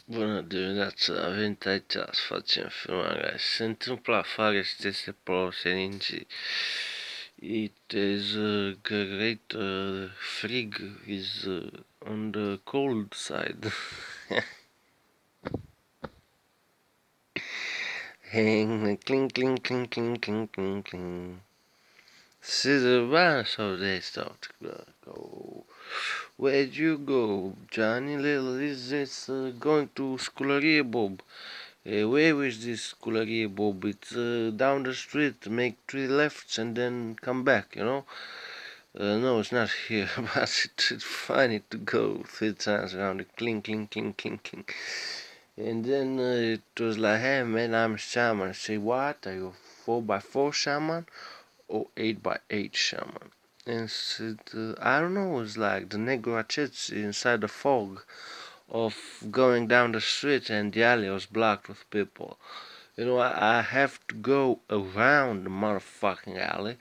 Bună dimineața, am venit aici să facem filmarea. Se întâmplă afară, este plosenii. It is great frig is on the cold side. Cling, cling, cling, cling, cling, cling, cling. See the band, so they start to go. Where'd you go, Johnny Little? Is this going to Sculărie Bob? Where is this Sculărie Bob? It's down the street, make 3 lefts and then come back, you know? No, it's not here, but it's funny to go 3 times around the clink, clink, clink, clink, clink. And then it was like, hey man, I'm a shaman. I say, what? Are you a 4x4 shaman or 8x8 shaman? And said, I don't know, it's like the Negro inside the fog of going down the street and the alley was blocked with people. You know, I have to go around the motherfucking alley,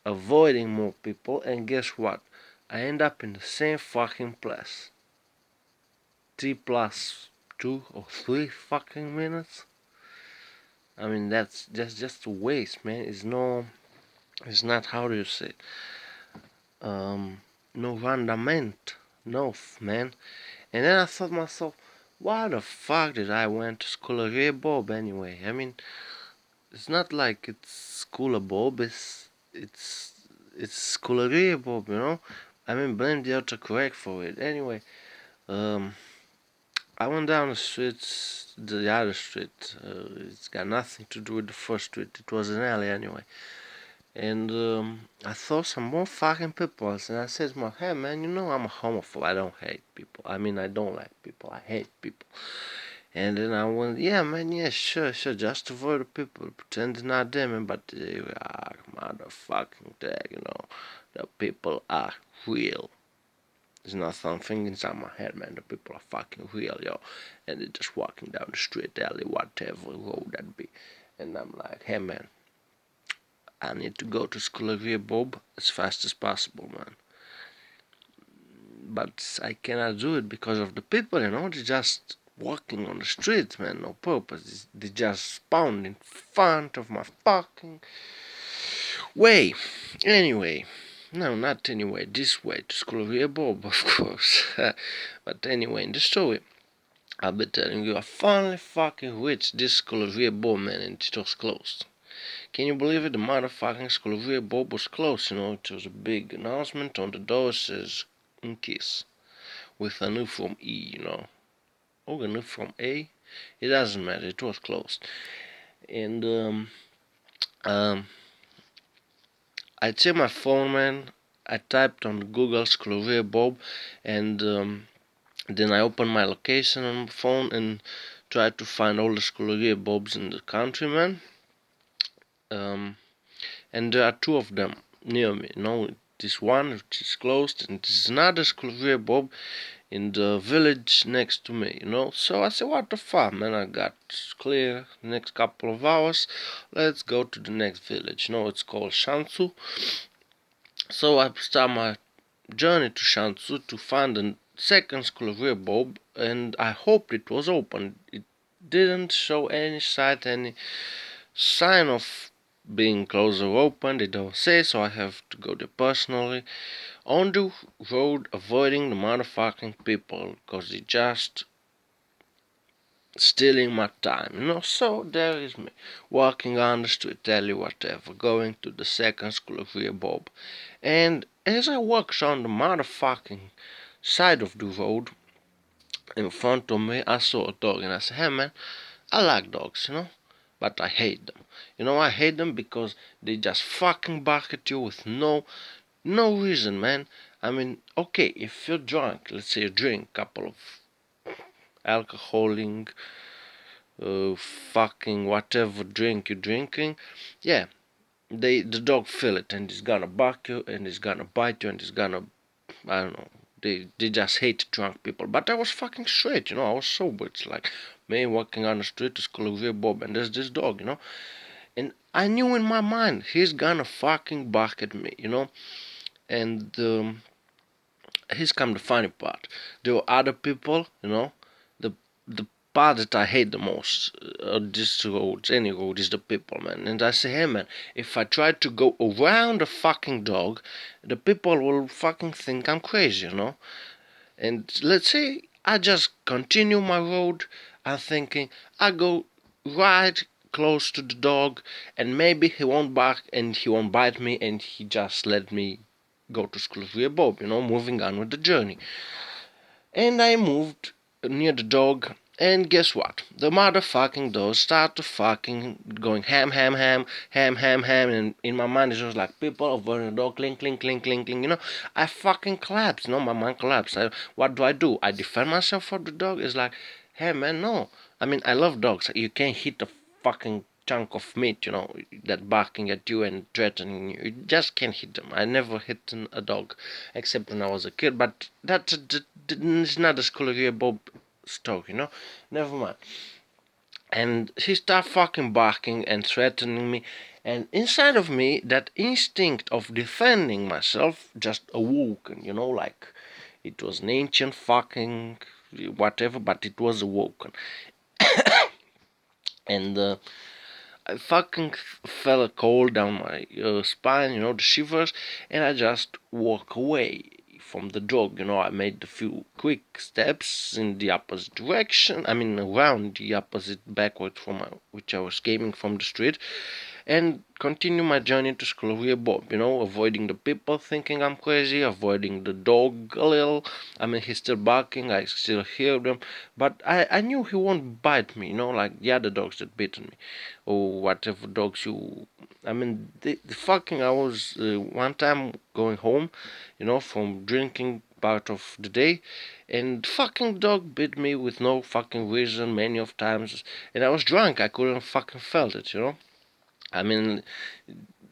avoiding more people, and guess what? I end up in the same fucking place. 3 plus 2 or 3 fucking minutes? I mean, that's just a waste, man. It's not, how do you say it? No rendement. No, man. And then I thought to myself, why the fuck did I went to Sculărie Bob anyway? I mean, it's not like it's School Bob, it's Sculărie Bob, you know? I mean, blame the autocorrect for it. Anyway, I went down the street, the other street. It's got nothing to do with the first street. It was an alley anyway. And I saw some more fucking people, and I said to myself, hey man, you know I'm a homophobe. I don't hate people. I mean, I don't like people. I hate people. And then I went, yeah man, yeah, sure, just avoid the people, pretend it's not them, but they are motherfucking there, you know. The people are real. It's not something inside my head, man. The people are fucking real, yo. And they're just walking down the street, alley, whatever road that be. And I'm like, hey man, I need to go to Sculărie Bob as fast as possible, man. But I cannot do it because of the people, you know. They're just walking on the street, man, no purpose. They just spawned in front of my fucking way. Anyway, no, not anyway, this way to Sculărie Bob, of course. But anyway, in the story, I'll be telling you, I finally fucking reached this Sculărie Bob, man, and it was closed. Can you believe it? The motherfucking Sculărie Bob was closed, you know. It was a big announcement on the door, says Kiss with a new from E, you know. Or a new from A. It doesn't matter. It was closed. And I checked my phone, man. I typed on Google Sculărie Bob, and then I opened my location on my phone and tried to find all the Sculărie Bobs in the country, man. And there are 2 of them near me. You know, this one which is closed, and this is another Sculărie Bob in the village next to me, you know. So I said, what the fuck, man, I got clear the next couple of hours, let's go to the next village, you know. It's called Shansu. So I start my journey to Shansu to find the second Sculărie Bob, and I hoped it was open. It didn't show any sign of being closed or open. They don't say, so I have to go there personally on the road, avoiding the motherfucking people, because they just stealing my time, you know. So there is me, walking on the street, tell you whatever, going to the second Sculărie Bob. And as I walk on the motherfucking side of the road, in front of me, I saw a dog, and I said, hey man, I like dogs, you know, but I hate them. You know, I hate them because they just fucking bark at you with no reason, man. I mean, okay, if you're drunk, let's say you drink a couple of alcoholing, fucking whatever drink you're drinking, yeah, the dog feel it and he's gonna bark you and he's gonna bite you and he's gonna, I don't know. They just hate drunk people. But I was fucking straight, you know. I was sober. It's like me walking on the street to Sculărie Bob, and there's this dog, you know. And I knew in my mind he's gonna fucking bark at me, you know. And here's come the funny part. There were other people, you know. The the part that I hate the most this road, any road, is the people, man. And I say, hey, man, if I try to go around the fucking dog, the people will fucking think I'm crazy, you know. And let's say I just continue my road. I'm thinking I go right close to the dog, and maybe he won't bark and he won't bite me, and he just let me go to Sculărie Bob, you know, moving on with the journey. And I moved near the dog, and guess what? The motherfucking dog started fucking going ham, ham, ham, ham, ham, ham, and in my mind it's just like people over the dog, clink, clink, clink, clink, clink. You know, I fucking collapsed. You know, my mind collapsed. What do? I defend myself for the dog. It's like, hey man, no. I mean, I love dogs. You can't hit a fucking chunk of meat, you know, that barking at you and threatening you. You just can't hit them. I never hit a dog, except when I was a kid. But it's not a Sculărie Bob story, you know. Never mind. And he started fucking barking and threatening me. And inside of me, that instinct of defending myself just awoken, you know, like it was an ancient fucking whatever, but it was awoken. And I fucking felt a cold down my spine, you know, the shivers, and I just walk away from the dog. You know, I made a few quick steps in the opposite direction. I mean, around the opposite backward from which I was gaming from the street, and continue my journey to Sculărie Bob, you know, avoiding the people thinking I'm crazy, avoiding the dog a little. I mean, he's still barking, I still hear them, but I knew he won't bite me, you know, like the other dogs that bitten me, or whatever dogs you. I mean, the fucking, I was one time going home, you know, from drinking part of the day, and fucking dog bit me with no fucking reason many of times, and I was drunk, I couldn't fucking felt it, you know. I mean,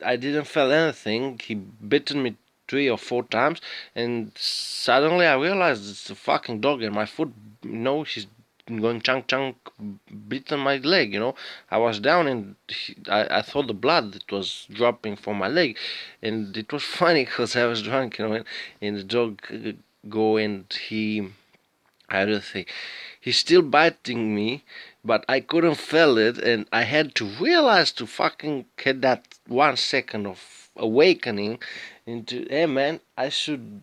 I didn't feel anything. He bitten me 3 or 4 times, and suddenly I realized it's a fucking dog, and my foot, you know, he's going chunk chunk, bitten my leg. You know, I was down, and I thought the blood that was dropping from my leg, and it was funny because I was drunk, you know, and the dog go and he, I don't think he's still biting me, but I couldn't feel it, and I had to realize to fucking get that 1 second of awakening into, hey man, I should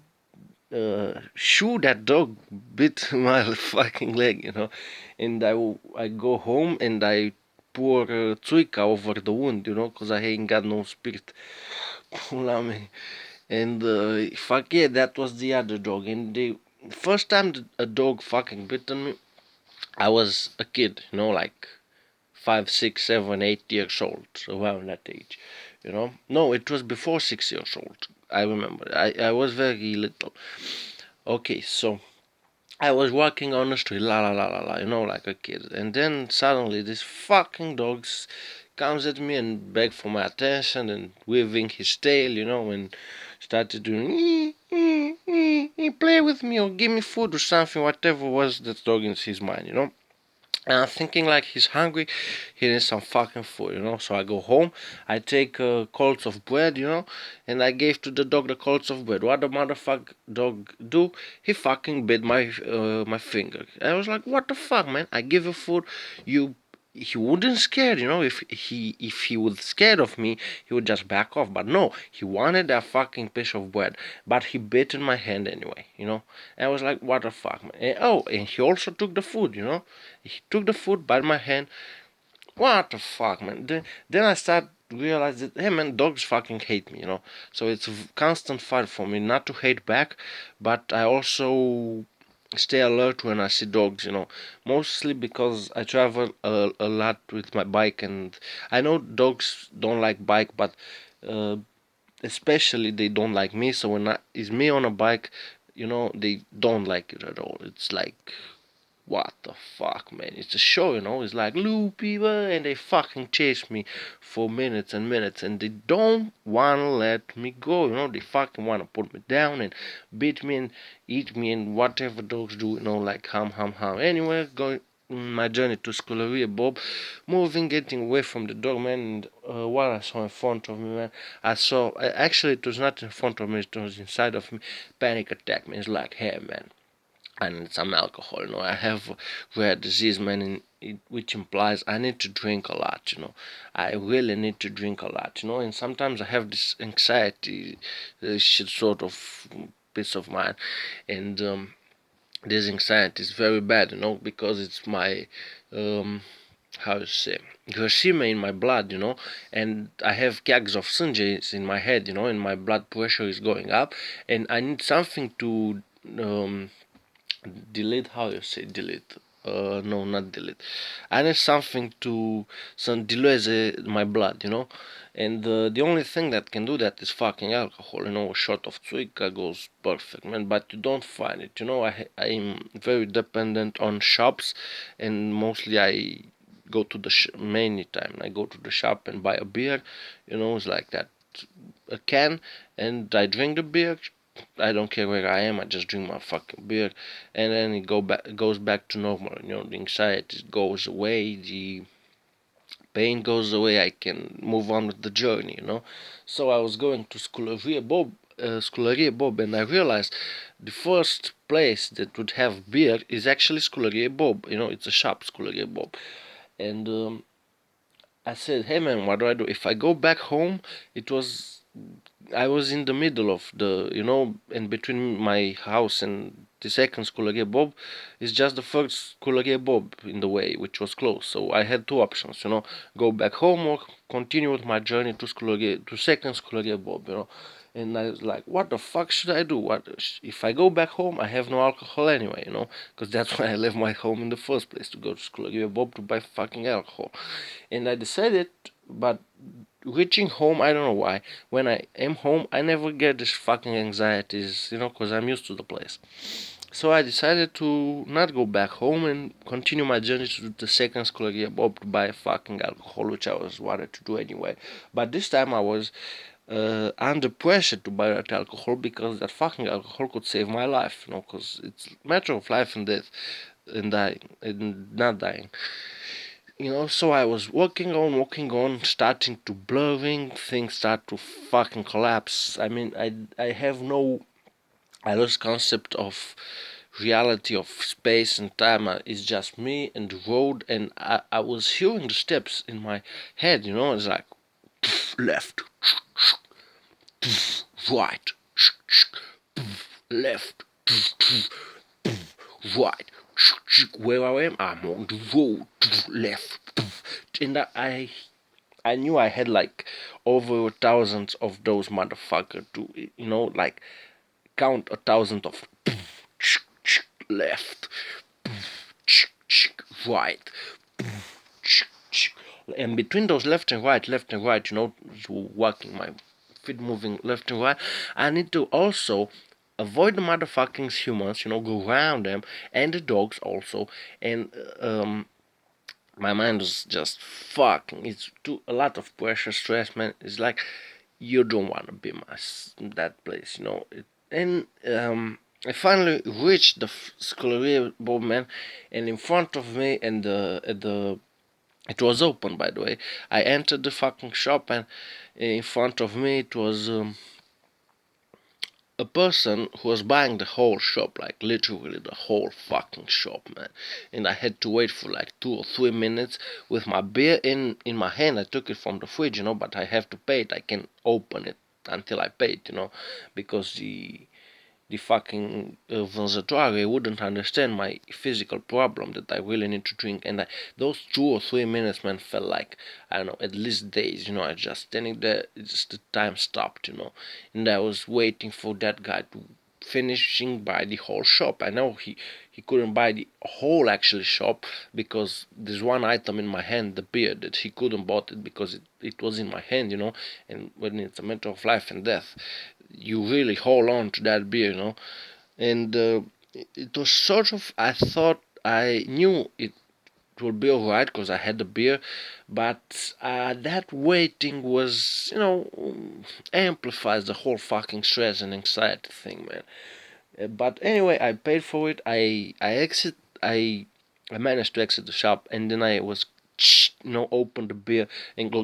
shoo that dog bit my fucking leg, you know. And I go home and I pour Troika over the wound, you know, because I ain't got no spirit. And fuck yeah, that was the other dog. And the first time a dog fucking bitten me, I was a kid, you know, like 5, 6, 7, 8 years old, around that age, you know. No, it was before 6 years old. I remember. I was very little. Okay, so I was walking on the street, la la la la la, you know, like a kid, and then suddenly this fucking dog comes at me and begged for my attention and waving his tail, you know, and started doing play with me or give me food or something, whatever was that dog in his mind, you know. And I'm thinking like he's hungry, he needs some fucking food, you know. So I go home, I take coals of bread, you know, and I gave to the dog the coals of bread. What the motherfucker dog do? He fucking bit my finger. I was like, what the fuck, man? I give you food, you. He wouldn't scared, you know. If he was scared of me, he would just back off. But no, he wanted that fucking piece of bread. But he bit in my hand anyway, you know. And I was like, what the fuck, man? And he also took the food, you know. He took the food by my hand. What the fuck, man? Then I start realize that, hey man, dogs fucking hate me, you know. So it's a constant fight for me not to hate back, but I also stay alert when I see dogs, you know. Mostly because I travel a lot with my bike, and I know dogs don't like bike, but uh, especially they don't like me. So when it's me on a bike, you know, they don't like it at all. It's like, what the fuck, man? It's a show, you know. It's like loopy, and they fucking chase me for minutes and minutes, and they don't wanna let me go, you know. They fucking wanna put me down and beat me and eat me and whatever dogs do, you know, like ham, ham, ham. Anyway, going my journey to Sculărie Bob, moving, getting away from the dog, man. And what I saw in front of me, man, I saw. Actually, it was not in front of me; it was inside of me. Panic attack, man. It's like, hey, man. I need some alcohol. I have rare disease, man, which implies I need to drink a lot. I really need to drink a lot. And sometimes I have this anxiety, shit sort of peace of mind, and this anxiety is very bad. Because it's my um, how you say, Hiroshima in my blood, and I have kegs of Sanjays in my head, and my blood pressure is going up, and I need something to delete. How you say delete? No, not delete. I need something to some delay my blood, and the only thing that can do that is fucking alcohol. A shot of Tsuika goes perfect, man. But you don't find it, I'm very dependent on shops, and mostly I go to the many time I go to the shop and buy a beer, it's like that, a can, and I drink the beer. I don't care where I am. I just drink my fucking beer, and then goes back to normal. The anxiety goes away, the pain goes away. I can move on with the journey. So I was going to Sculărie Bob, and I realized the first place that would have beer is actually Sculărie Bob. It's a shop, Sculărie Bob, and I said, "Hey man, what do? If I go back home, it was I was in the middle of in between my house and the second Sculărie Bob is just the first Sculărie Bob in the way, which was close. So I had two options, go back home or continue with my journey to second Sculărie Bob, And I was like, what the fuck should I do? What if I go back home? I have no alcohol anyway, because that's why I left my home in the first place, to go to Sculărie Bob to buy fucking alcohol. And I decided, but reaching home, I don't know why. When I am home, I never get this fucking anxieties, because I'm used to the place. So I decided to not go back home and continue my journey to the second Sculărie Bob to buy fucking alcohol, which I was wanted to do anyway. But this time I was under pressure to buy that alcohol, because that fucking alcohol could save my life, because it's a matter of life and death, and dying, and not dying. So I was walking on, starting to blurring, things start to fucking collapse. I mean, I lost concept of reality of space and time. It's just me and the road, and I was hearing the steps in my head, it's like, left, right, left, right. Where I am, I'm on the road, left, and I knew I had like over thousands of those motherfuckers to, like count 1,000 of left, right, and between those left and right, walking, my feet moving left and right, I need to also avoid the motherfucking humans, go around them, and the dogs also, and my mind was just fucking. It's too a lot of pressure, stress, man. It's like you don't want to be that place, and I finally reached the Sculărie Bob, man, and in front of me, and the it was open, by the way. I entered the fucking shop, and in front of me it was a person who was buying the whole shop, like literally the whole fucking shop, man. And I had to wait for like 2 or 3 minutes with my beer in my hand. I took it from the fridge, but I have to pay it. I can open it until I pay it, because the fucking vânzătoare wouldn't understand my physical problem that I really need to drink. And those 2 or 3 minutes, man, felt like, I don't know, at least days. I just standing there, just the time stopped, and I was waiting for that guy to finishing by the whole shop. I know he couldn't buy the whole actually shop, because there's one item in my hand, the beer, that he couldn't bought it because it was in my hand, and when it's a matter of life and death, you really hold on to that beer, and it was sort of, I thought I knew it would be alright because I had the beer, but that waiting was, amplifies the whole fucking stress and anxiety thing, man. But anyway, I paid for it. I managed to exit the shop, and then I was, open the beer and go,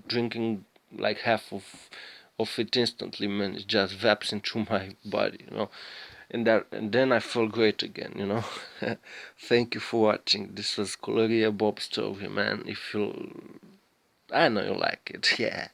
drinking like half of it instantly, man. It just vaps into my body, and then I feel great again, you know. Thank you for watching. This was Sculărie Bob story, man. If you, I know you like it. Yeah.